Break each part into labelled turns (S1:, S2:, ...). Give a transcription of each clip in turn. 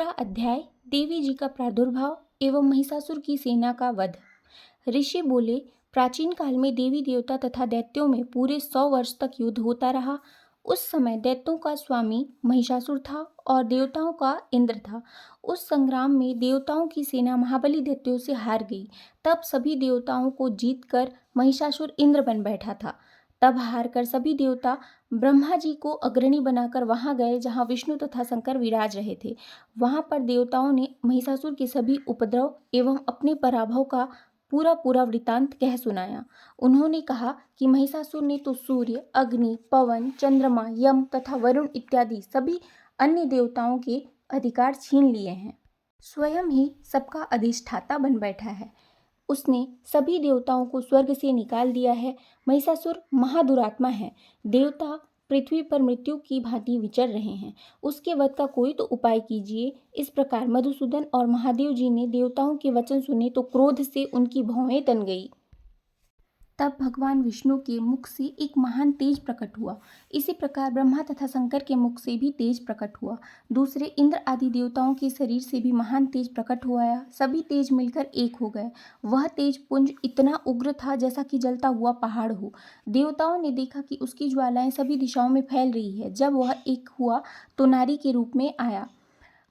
S1: अध्याय देवी जी का प्रादुर्भाव एवं महिषासुर की सेना का वध। ऋषि बोले, प्राचीन काल में देवी देवता तथा दैत्यों में पूरे 100 वर्ष तक युद्ध होता रहा। उस समय दैत्यों का स्वामी महिषासुर था और देवताओं का इंद्र था। उस संग्राम में देवताओं की सेना महाबली दैत्यों से हार गई। तब सभी देवताओं को जीतकर महिषासुर इंद्र बन बैठा था। तब हारकर सभी देवता ब्रह्मा जी को अग्रणी बनाकर वहां गए जहां विष्णु तथा शंकर विराज रहे थे। वहां पर देवताओं ने महिषासुर के सभी उपद्रव एवं अपने पराभव का पूरा पूरा वृतांत कह सुनाया। उन्होंने कहा कि महिषासुर ने तो सूर्य, अग्नि, पवन, चंद्रमा, यम तथा वरुण इत्यादि सभी अन्य देवताओं के अधिकार छीन लिए हैं। स्वयं ही सबका अधिष्ठाता बन बैठा है। उसने सभी देवताओं को स्वर्ग से निकाल दिया है। महिषासुर महादुरात्मा है। देवता पृथ्वी पर मृत्यु की भांति विचर रहे हैं। उसके वध का कोई तो उपाय कीजिए। इस प्रकार मधुसूदन और महादेव जी ने देवताओं के वचन सुने तो क्रोध से उनकी भौहें तन गई। तब भगवान विष्णु के मुख से एक महान तेज प्रकट हुआ। इसी प्रकार ब्रह्मा तथा शंकर के मुख से भी तेज प्रकट हुआ। दूसरे इंद्र आदि देवताओं के शरीर से भी महान तेज प्रकट हो आया। सभी तेज मिलकर एक हो गए। वह तेज पुंज इतना उग्र था जैसा कि जलता हुआ पहाड़ हो। देवताओं ने देखा कि उसकी ज्वालाएं सभी दिशाओं में फैल रही है। जब वह एक हुआ तो नारी के रूप में आया।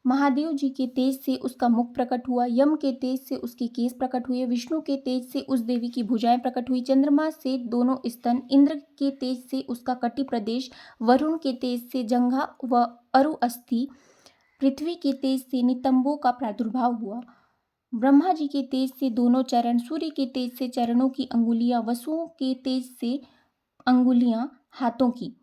S1: महादेव जी के तेज से उसका मुख प्रकट हुआ, यम के तेज से उसके केस प्रकट हुए, विष्णु के तेज से उस देवी की भुजाएं प्रकट हुई, चंद्रमा से दोनों स्तन, इंद्र के तेज से उसका कटी प्रदेश, वरुण के तेज से जंघा व अरु अस्थि, पृथ्वी के तेज से नितंबों का प्रादुर्भाव हुआ, ब्रह्मा जी के तेज से दोनों चरण, सूर्य के तेज से चरणों की अंगुलियां, वसुओं के तेज से अंगुलियां हाथों की,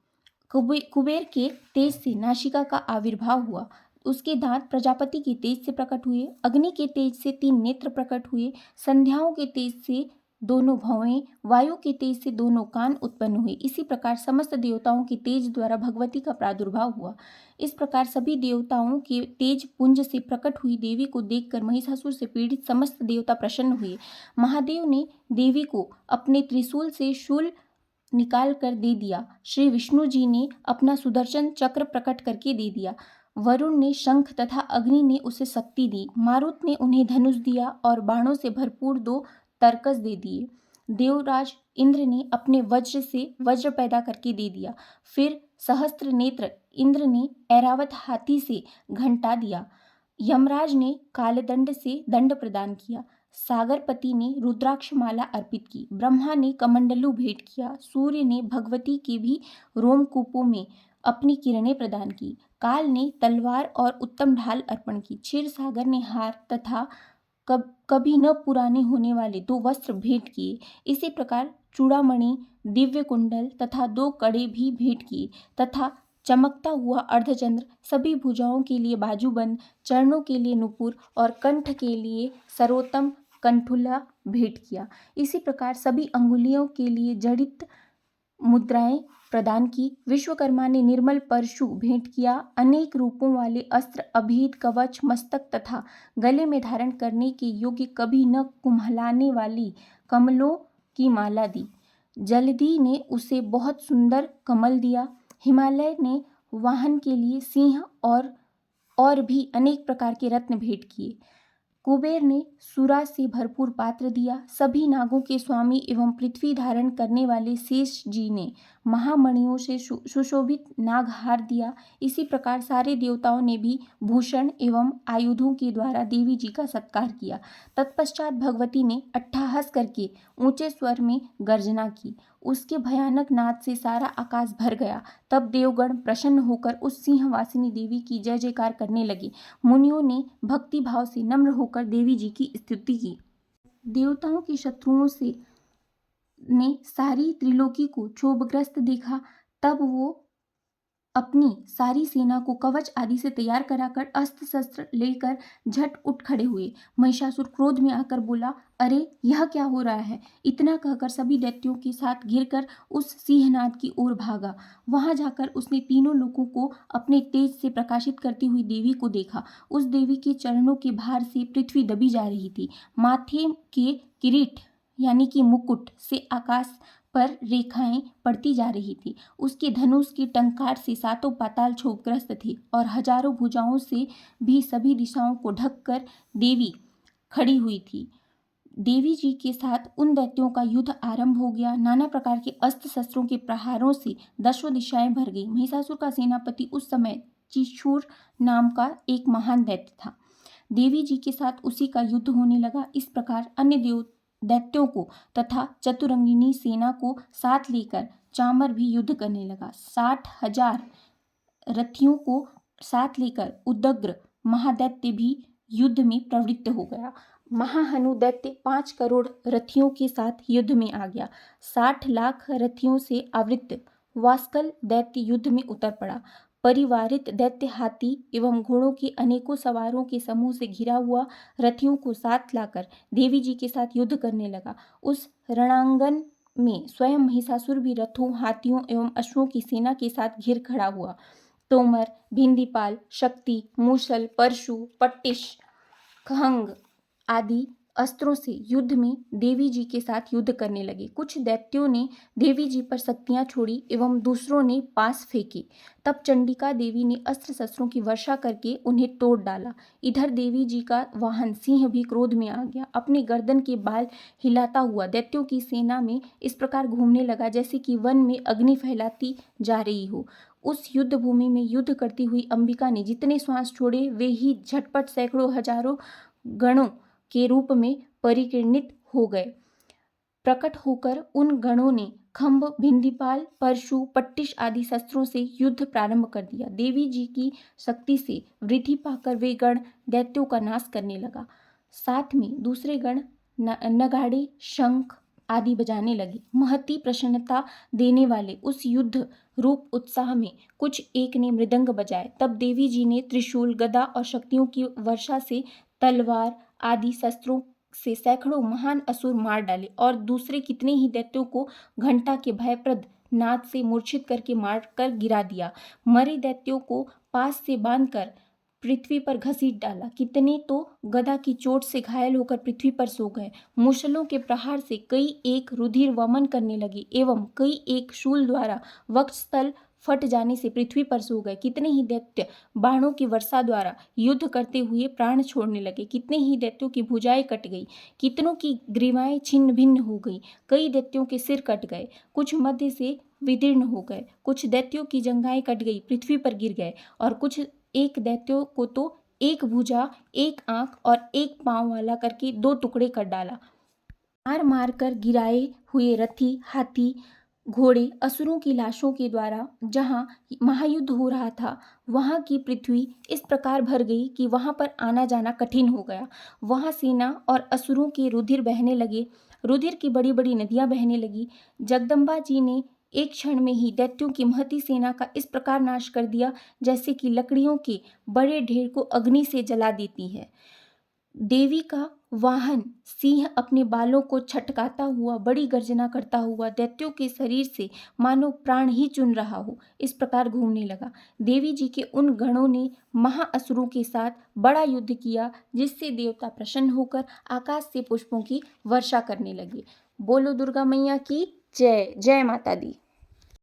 S1: कुबेर के तेज से नासिका का आविर्भाव हुआ। उसके दांत प्रजापति के तेज से प्रकट हुए। अग्नि के तेज से 3 नेत्र प्रकट हुए। संध्याओं के तेज से दोनों भौहें, वायु के तेज से दोनों कान उत्पन्न हुए। इसी प्रकार समस्त देवताओं के तेज द्वारा भगवती का प्रादुर्भाव हुआ। इस प्रकार सभी देवताओं के तेज पुंज से प्रकट हुई देवी को देखकर महिषासुर से पीड़ित समस्त देवता प्रसन्न हुए। महादेव ने देवी को अपने त्रिशूल से शूल निकाल कर दे दिया। श्री विष्णु जी ने अपना सुदर्शन चक्र प्रकट करके दे दिया। वरुण ने शंख तथा अग्नि ने उसे शक्ति दी। मारुत ने उन्हें धनुष दिया और बाणों से भरपूर 2 तरकस दे दिए। देवराज इंद्र ने अपने वज्र से वज्र पैदा करके दे दिया। फिर सहस्त्र नेत्र इंद्र ने ऐरावत हाथी से घंटा दिया। यमराज ने कालदंड से दंड प्रदान किया। सागरपति ने रुद्राक्ष माला अर्पित की। ब्रह्मा ने कमंडलू भेंट किया। सूर्य ने भगवती के भी रोमकूपों में अपनी किरणें प्रदान की। काल ने तलवार और उत्तम ढाल अर्पण की। क्षीर सागर ने हार तथा कभी न पुराने होने वाले 2 वस्त्र भेंट किए। इसी प्रकार चूड़ामणि, दिव्य कुंडल तथा 2 कड़े भी भेंट किए तथा चमकता हुआ अर्धचंद्र, सभी भुजाओं के लिए बाजूबंद, चरणों के लिए नुपुर और कंठ के लिए सर्वोत्तम कंठुला भेंट किया। इसी प्रकार सभी अंगुलियों के लिए जड़ित मुद्राएं प्रदान की। विश्वकर्मा ने निर्मल परशु भेंट किया। अनेक रूपों वाले अस्त्र, अभेद कवच, मस्तक तथा गले में धारण करने के योग्य कभी न कुम्हलाने वाली कमलों की माला दी। जलधि ने उसे बहुत सुंदर कमल दिया। हिमालय ने वाहन के लिए सिंह और भी अनेक प्रकार के रत्न भेंट किए। कुबेर ने सुरा से भरपूर पात्र दिया। सभी नागों के स्वामी एवं पृथ्वी धारण करने वाले शेष जी ने महामणियों से सुशोभित नागहार दिया। इसी प्रकार सारे देवताओं ने भी भूषण एवं आयुधों के द्वारा देवी जी का सत्कार किया। तत्पश्चात भगवती ने अट्टहास करके ऊंचे स्वर में गर्जना की। उसके भयानक नाद से सारा आकाश भर गया। तब देवगण प्रसन्न होकर उस सिंहवासिनी देवी की जय जयकार करने लगे। मुनियों ने भक्ति भाव से नम्र होकर देवी जी की स्तुति की। देवताओं के शत्रुओं से ने सारी त्रिलोकी को क्षोभग्रस्त देखा। तब वो अपनी सारी सेना को कवच आदि से तैयार कराकर अस्त्र शस्त्र लेकर झट उठ खड़े हुए। महिषासुर क्रोध में आकर बोला, अरे यह क्या हो रहा है? इतना कहकर सभी दैत्यों के साथ घिरकर उस सिंहनाद की ओर भागा। वहां जाकर उसने तीनों लोगों को अपने तेज से प्रकाशित करती हुई देवी को देखा। उस देवी के चरणों के भार से पृथ्वी दबी जा रही थी। माथे के किरीट यानी कि मुकुट से आकाश पर रेखाएं पड़ती जा रही थी। उसके धनुष की टंकार से सातों पाताल क्षोभग्रस्त थे और हजारों भुजाओं से भी सभी दिशाओं को ढककर देवी खड़ी हुई थी। देवी जी के साथ उन दैत्यों का युद्ध आरंभ हो गया। नाना प्रकार के अस्त्र शस्त्रों के प्रहारों से दसों दिशाएं भर गई। महिषासुर का सेनापति उस समय चिशूर नाम का एक महान दैत्य था। देवी जी के साथ उसी का युद्ध होने लगा। इस प्रकार अन्य दैत्यों को तथा चतुरंगिनी सेना को साथ लेकर चामर भी युद्ध करने लगा। 60,000 रथियों को साथ लेकर उदग्र महादैत्य भी युद्ध में प्रवृत्त हो गया। महाहनु दैत्य 5 करोड़ रथियों के साथ युद्ध में आ गया। 60 लाख रथियों से आवृत्त वास्कल दैत्य युद्ध में उतर पड़ा। परिवारित दैत्य हाथी एवं घोड़ों के अनेकों सवारों के समूह से घिरा हुआ रथियों को साथ लाकर देवी जी के साथ युद्ध करने लगा। उस रणांगन में स्वयं महिषासुर भी रथों, हाथियों एवं अश्वों की सेना के साथ घिर खड़ा हुआ। तोमर, भिंदीपाल, शक्ति, मूसल, परशु, पट्टिश, खंग आदि अस्त्रों से युद्ध में देवी जी के साथ युद्ध करने लगे। कुछ दैत्यों ने देवी जी पर शक्तियां छोड़ी एवं दूसरों ने पास फेंकी। तब चंडिका देवी ने अस्त्र शस्त्रों की वर्षा करके उन्हें तोड़ डाला। इधर देवी जी का वाहन सिंह भी क्रोध में आ गया। अपने गर्दन के बाल हिलाता हुआ दैत्यों की सेना में इस प्रकार घूमने लगा जैसे कि वन में अग्नि फैलाती जा रही हो। उस युद्ध भूमि में युद्ध करती हुई अंबिका ने जितने श्वास छोड़े वे ही झटपट सैकड़ों हजारों गणों के रूप में परिकीर्णित हो गए। प्रकट होकर उन गणों ने खंभ, भिंदीपाल, परशु, पट्टिश आदि शस्त्रों से युद्ध प्रारंभ कर दिया। देवी जी की शक्ति से वृद्धि पाकर वे गण दैत्यों का नाश करने लगा। साथ में दूसरे गण नगाड़े, शंख आदि बजाने लगे। महती प्रसन्नता देने वाले उस युद्ध रूप उत्साह में कुछ एक ने मृदंग बजाए। तब देवी जी ने त्रिशूल, गदा और शक्तियों की वर्षा से तलवार आदि शस्त्रों से सैकड़ों महान असुर मार डाले और दूसरे कितने ही दैत्यों को घंटा के भयप्रद नाद से मूर्छित करके मारकर गिरा दिया। मरे दैत्यों को पास से बांधकर पृथ्वी पर घसीट डाला। कितने तो गदा की चोट से घायल होकर पृथ्वी पर सो गए। मूसलों के प्रहार से कई एक रुधिर वमन करने लगे एवं कई एक शूल द्वारा वक्षस्थल फट जाने से पृथ्वी पर सो गए। कितने ही दैत्य बाणों की वर्षा द्वारा युद्ध करते हुए प्राण छोड़ने लगे। कितने ही दैत्यों की भुजाएं कट गई, कितनों की ग्रीवाएं छिन्न भिन्न हो गई। कई दैत्यों के सिर कट गए, कुछ मध्य से विदीर्ण हो गए। कुछ दैत्यों की जंघाएं कट गई, पृथ्वी पर गिर गए और कुछ एक दैत्यों को तो एक भुजा, एक आंख और एक पांव वाला करके 2 टुकड़े कर डाला। मार मार कर गिराए हुए रथी, हाथी, घोड़े असुरों की लाशों के द्वारा जहां महायुद्ध हो रहा था वहां की पृथ्वी इस प्रकार भर गई कि वहां पर आना जाना कठिन हो गया। वहां सेना और असुरों के रुधिर बहने लगे। रुधिर की बड़ी बड़ी नदियां बहने लगी। जगदम्बा जी ने एक क्षण में ही दैत्यों की महती सेना का इस प्रकार नाश कर दिया जैसे कि लकड़ियों के बड़े ढेर को अग्नि से जला देती है। देवी का वाहन सिंह अपने बालों को छटकाता हुआ बड़ी गर्जना करता हुआ दैत्यों के शरीर से मानो प्राण ही चुन रहा हो इस प्रकार घूमने लगा। देवी जी के उन गणों ने महाअसुरों के साथ बड़ा युद्ध किया जिससे देवता प्रसन्न होकर आकाश से पुष्पों की वर्षा करने लगे। बोलो दुर्गा मैया की जय। जय माता दी।